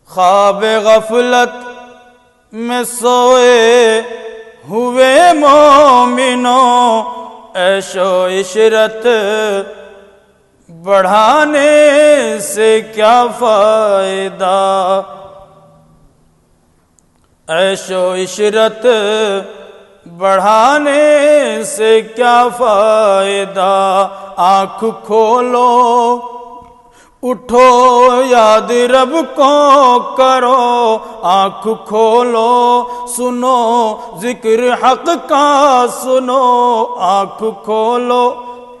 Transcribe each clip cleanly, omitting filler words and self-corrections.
خواب غفلت میں سوئے ہوئے مومنوں، عیش و عشرت بڑھانے سے کیا فائدہ، عیش و عشرت بڑھانے سے کیا فائدہ، آنکھ کھولو اٹھو یاد رب کو کرو، آنکھ کھولو سنو ذکر حق کا سنو، آنکھ کھولو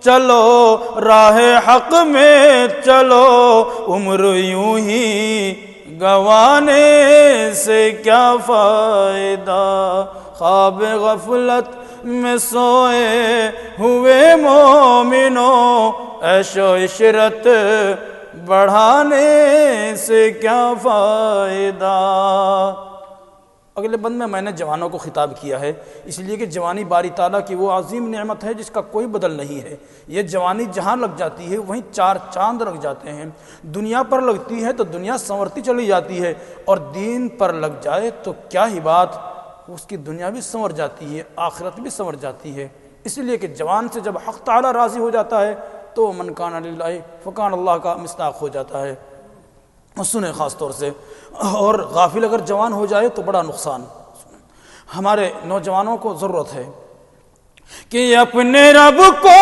چلو راہ حق میں چلو، عمر یوں ہی گنوانے سے کیا فائدہ، خواب غفلت میں سوئے ہوئے مومنوں، عیش و عشرت بڑھانے سے کیا فائدہ۔ اگلے بند میں نے جوانوں کو خطاب کیا ہے، اس لیے کہ جوانی باری تعالیٰ کی وہ عظیم نعمت ہے جس کا کوئی بدل نہیں ہے۔ یہ جوانی جہاں لگ جاتی ہے وہیں چار چاند لگ جاتے ہیں، دنیا پر لگتی ہے تو دنیا سنورتی چلی جاتی ہے، اور دین پر لگ جائے تو کیا ہی بات، اس کی دنیا بھی سنور جاتی ہے، آخرت بھی سنور جاتی ہے۔ اس لیے کہ جوان سے جب حق تعالیٰ راضی ہو جاتا ہے تو من کان للہ فکان اللہ کا مصداق ہو جاتا ہے، سنیں خاص طور سے۔ اور غافل اگر جوان ہو جائے تو بڑا نقصان۔ ہمارے نوجوانوں کو ضرورت ہے کہ اپنے رب کو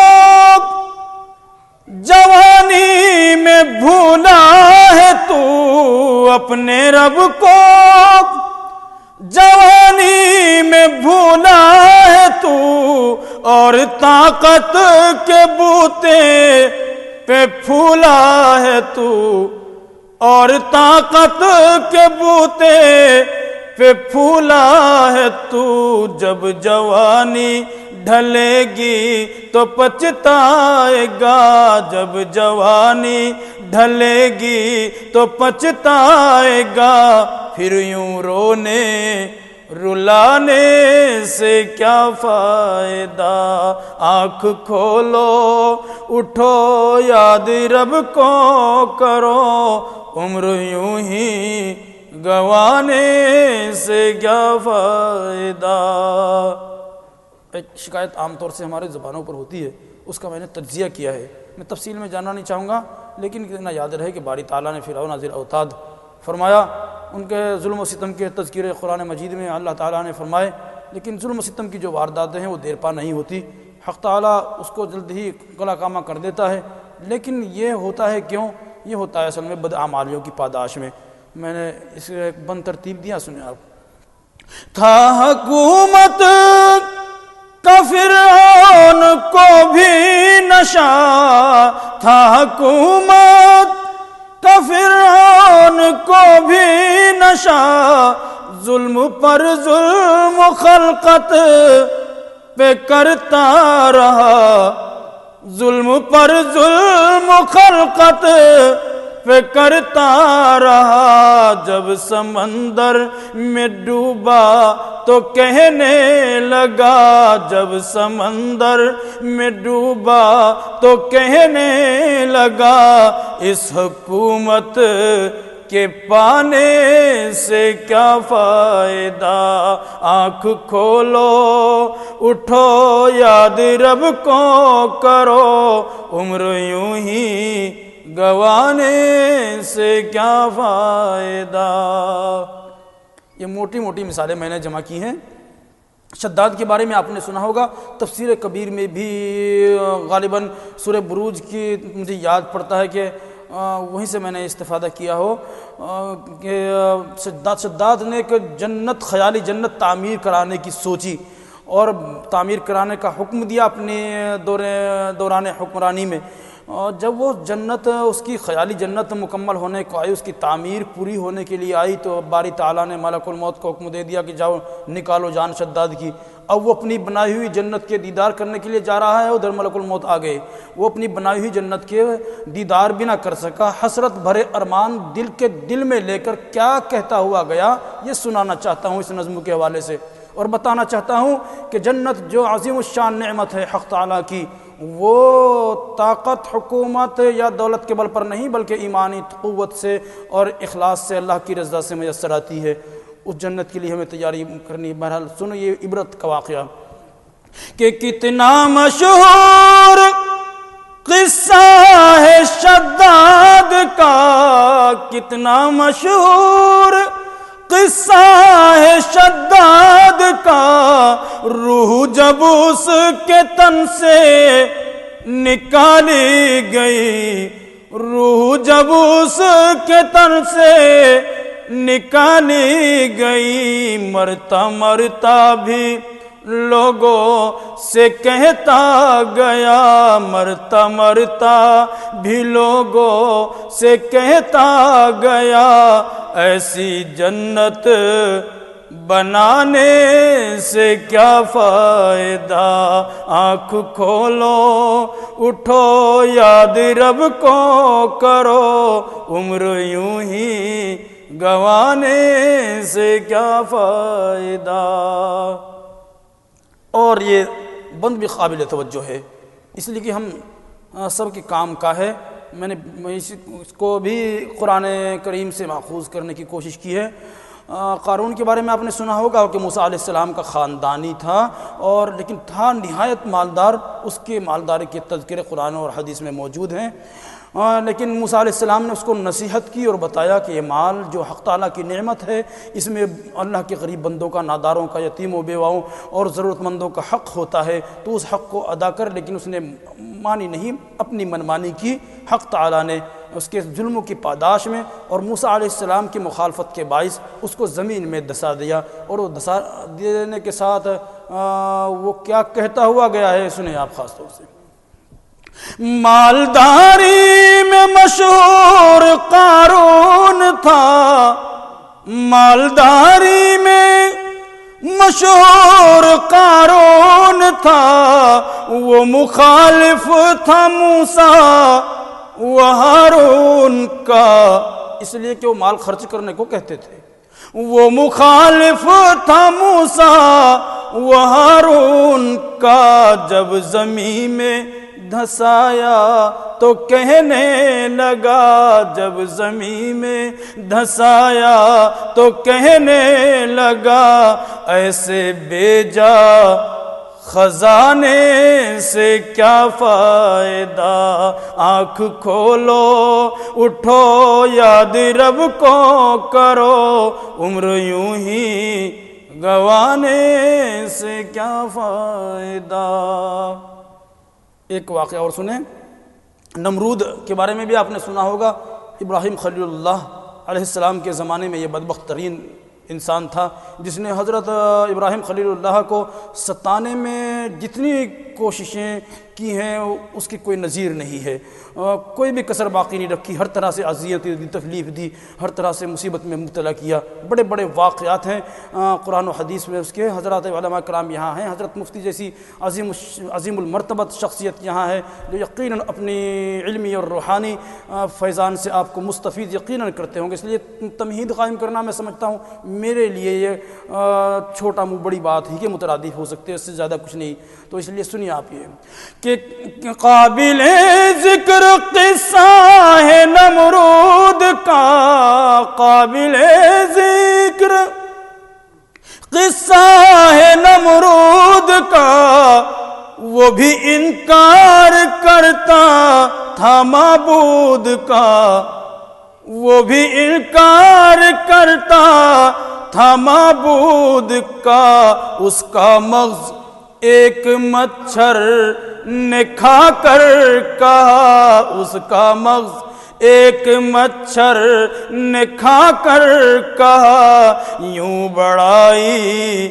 جوانی میں بھولا ہے تو، اپنے رب کو جوانی میں بھولا ہے تو، اور طاقت کے بوتے پہ پھولا ہے تو، اور طاقت کے بوتے پہ پھولا ہے تو، جب جوانی ڈھلے گی تو پچھتائے گا، جب جوانی ڈھلے گی تو پچھتائے گا، پھر یوں رونے رلانے سے کیا فائدہ، آنکھ کھولو اٹھو یاد رب کو کرو، عمر یوں ہی گنوانے سے کیا فائدہ۔ ایک شکایت عام طور سے ہمارے زبانوں پر ہوتی ہے، اس کا میں نے تجزیہ کیا ہے، میں تفصیل میں جاننا نہیں چاہوں گا، لیکن اتنا یاد رہے کہ باری تعالیٰ نے فرعون ذی الاوتاد فرمایا، ان کے ظلم و ستم کے تذکرے قرآن مجید میں اللہ تعالیٰ نے فرمائے، لیکن ظلم و ستم کی جو وارداتیں ہیں وہ دیر پا نہیں ہوتی، حق تعالیٰ اس کو جلد ہی گلا کامہ کر دیتا ہے۔ لیکن یہ ہوتا ہے کیوں؟ یہ ہوتا ہے اصل میں بدعمالیوں کی پاداش میں۔ میں نے اس ایک بند ترتیب دیا، سنیں آپ۔ تھا حکومت کا فرعون کو بھی نشہ، تھا حکومت کا فرعون کو بھی نشہ، ظلم پر ظلم خلقت پہ کرتا رہا، ظلم پر ظلم خلقت پہ کرتا رہا، جب سمندر میں ڈوبا تو کہنے لگا، جب سمندر میں ڈوبا تو کہنے لگا، اس حکومت کے پانے سے کیا فائدہ، آنکھ کھولو اٹھو یاد رب کو کرو، عمر یوں ہی گنوانے سے کیا فائدہ۔ یہ موٹی موٹی مثالیں میں نے جمع کی ہیں۔ شداد کے بارے میں آپ نے سنا ہوگا، تفسیر کبیر میں بھی غالباً سورہ بروج کی مجھے یاد پڑتا ہے کہ وہیں سے میں نے استفادہ کیا ہو کہ شداد نے ایک جنت، خیالی جنت تعمیر کرانے کی سوچی اور تعمیر کرانے کا حکم دیا اپنے دوران حکمرانی میں۔ جب وہ جنت، اس کی خیالی جنت مکمل ہونے کو آئی، اس کی تعمیر پوری ہونے کے لیے آئی، تو باری تعالیٰ نے ملک الموت کو حکم دے دیا کہ جاؤ نکالو جان شداد کی۔ اب وہ اپنی بنائی ہوئی جنت کے دیدار کرنے کے لیے جا رہا ہے، ادھر ملک الموت آ گئے، وہ اپنی بنائی ہوئی جنت کے دیدار بھی نہ کر سکا، حسرت بھرے ارمان دل کے دل میں لے کر کیا کہتا ہوا گیا، یہ سنانا چاہتا ہوں اس نظم کے حوالے سے، اور بتانا چاہتا ہوں کہ جنت جو عظیم الشان نعمت ہے حق تعالیٰ کی، وہ طاقت حکومت یا دولت کے بل پر نہیں بلکہ ایمانی قوت سے اور اخلاص سے اللہ کی رضا سے میسر آتی ہے۔ اس جنت کے لیے ہمیں تیاری کرنی ہے۔ بہرحال سنو یہ عبرت کا واقعہ کہ کتنا مشہور قصہ ہے شداد کا، کتنا مشہور قصہ ہے شداد کا، روح جب اس کے تن سے نکالی گئی، روح جب اس کے تن سے نکالی گئی، مرتا مرتا بھی لوگوں سے کہتا گیا، مرتا مرتا بھی لوگوں سے کہتا گیا، ایسی جنت بنانے سے کیا فائدہ، آنکھ کھولو اٹھو یاد رب کو کرو، عمر یوں ہی گنوانے سے کیا فائدہ۔ اور یہ بند بھی قابل توجہ ہے، اس لیے کہ ہم سب کے کام کا ہے۔ میں نے اس کو بھی قرآن کریم سے ماخوذ کرنے کی کوشش کی ہے۔ قارون کے بارے میں آپ نے سنا ہوگا کہ موسیٰ علیہ السلام کا خاندانی تھا، اور لیکن تھا نہایت مالدار، اس کے مالداری کے تذکرے قرآن اور حدیث میں موجود ہیں۔ لیکن موسیٰ علیہ السلام نے اس کو نصیحت کی اور بتایا کہ یہ مال جو حق تعالیٰ کی نعمت ہے، اس میں اللہ کے غریب بندوں کا، ناداروں کا، یتیموں بیواؤں اور ضرورت مندوں کا حق ہوتا ہے، تو اس حق کو ادا کر، لیکن اس نے مانی نہیں، اپنی منمانی کی۔ حق تعالیٰ نے اس کے ظلموں کی پاداش میں اور موسیٰ علیہ السلام کی مخالفت کے باعث اس کو زمین میں دھسا دیا، اور وہ دھسا دینے کے ساتھ وہ کیا کہتا ہوا گیا ہے، سنیں آپ خاص طور سے۔ مالداری میں مشہور قارون تھا، مالداری میں مشہور قارون تھا، وہ مخالف تھا موسیٰ و ہارون کا، اس لیے کہ وہ مال خرچ کرنے کو کہتے تھے۔ وہ مخالف تھا موسیٰ و ہارون کا، جب زمین میں دھسایا تو کہنے لگا، جب زمین میں دھسایا تو کہنے لگا، ایسے بے جا خزانے سے کیا فائدہ، آنکھ کھولو اٹھو یاد رب کو کرو، عمر یوں ہی گنوانے سے کیا فائدہ۔ ایک واقعہ اور سنیں، نمرود کے بارے میں بھی آپ نے سنا ہوگا۔ ابراہیم خلیل اللہ علیہ السلام کے زمانے میں یہ بدبخت ترین انسان تھا، جس نے حضرت ابراہیم خلیل اللہ کو ستانے میں جتنی کوششیں کی ہیں اس کی کوئی نظیر نہیں ہے، کوئی بھی کسر باقی نہیں رکھی، ہر طرح سے اذیت دی، تکلیف دی، ہر طرح سے مصیبت میں مبتلا کیا۔ بڑے بڑے واقعات ہیں قرآن و حدیث میں اس کے، حضرات علماء کرام یہاں ہیں، حضرت مفتی جیسی عظیم المرتبت شخصیت یہاں ہے جو یقیناً اپنی علمی اور روحانی فیضان سے آپ کو مستفید یقیناً کرتے ہوں گے۔ اس لیے تمہید قائم کرنا میں سمجھتا ہوں میرے لیے یہ چھوٹا منہ بڑی بات ہی کے مترادف ہو سکتے ہیں، اس سے زیادہ کچھ نہیں۔ تو اس لیے سنیے آپ یہ کہ قابل ذکر قصہ ہے نمرود کا، قابل ذکر قصہ ہے نمرود کا، وہ بھی انکار کرتا تھا معبود کا، وہ بھی انکار کرتا تھا معبود کا، اس کا مغز ایک مچھر نے کھا کر کہا، اس کا مغز ایک مچھر نے کھا کر کہا، یوں بڑائی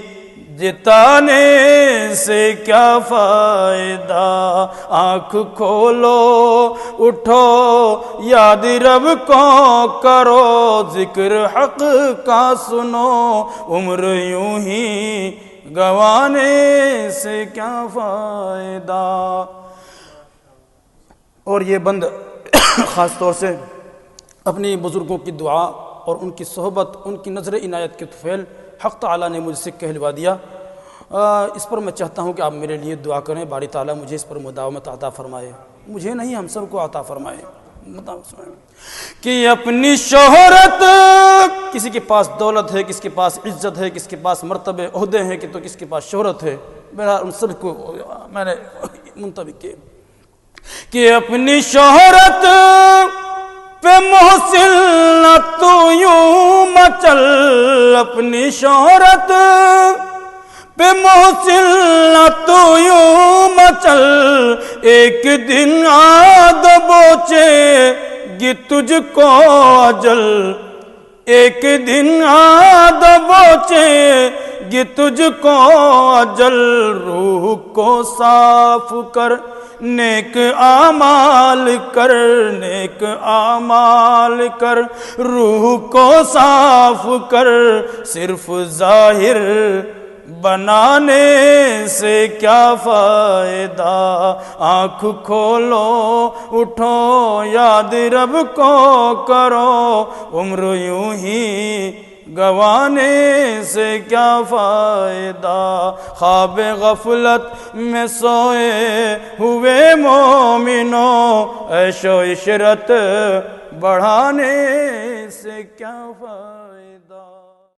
جتانے سے کیا فائدہ، آنکھ کھولو اٹھو یاد رب کو کرو، ذکر حق کا سنو، عمر یوں ہی گنوانے سے کیا فائدہ۔ اور یہ بند خاص طور سے اپنی بزرگوں کی دعا اور ان کی صحبت، ان کی نظر عنایت کے طفیل حق تعالیٰ نے مجھ سے کہلوا دیا۔ اس پر میں چاہتا ہوں کہ آپ میرے لیے دعا کریں، باری تعالیٰ مجھے اس پر مداومت عطا فرمائے، مجھے نہیں ہم سب کو عطا فرمائے۔ کہ اپنی شہرت، کسی کے پاس دولت ہے، کس کے پاس عزت ہے، کس کے پاس مرتبے عہدے ہیں، تو کس کے پاس شہرت ہے، میرا ان سب کو میں نے منطبق کیا کہ اپنی شہرت پہ محسن نہ تو یوں مچل، اپنی شہرت پہ محسن نہ تو یوں مچل، ایک دن آد بوچے گی تجھ کو اجل، ایک دن آد بوچے گی تجھ کو اجل، روح کو صاف کر نیک اعمال کر، نیک اعمال کر، روح کو صاف کر، صرف ظاہر بنانے سے کیا فائدہ، آنکھ کھولو اٹھو یاد رب کو کرو، عمر یوں ہی گوانے سے کیا فائدہ، خواب غفلت میں سوئے ہوئے مومنوں، عیش و عشرت بڑھانے سے کیا فائدہ۔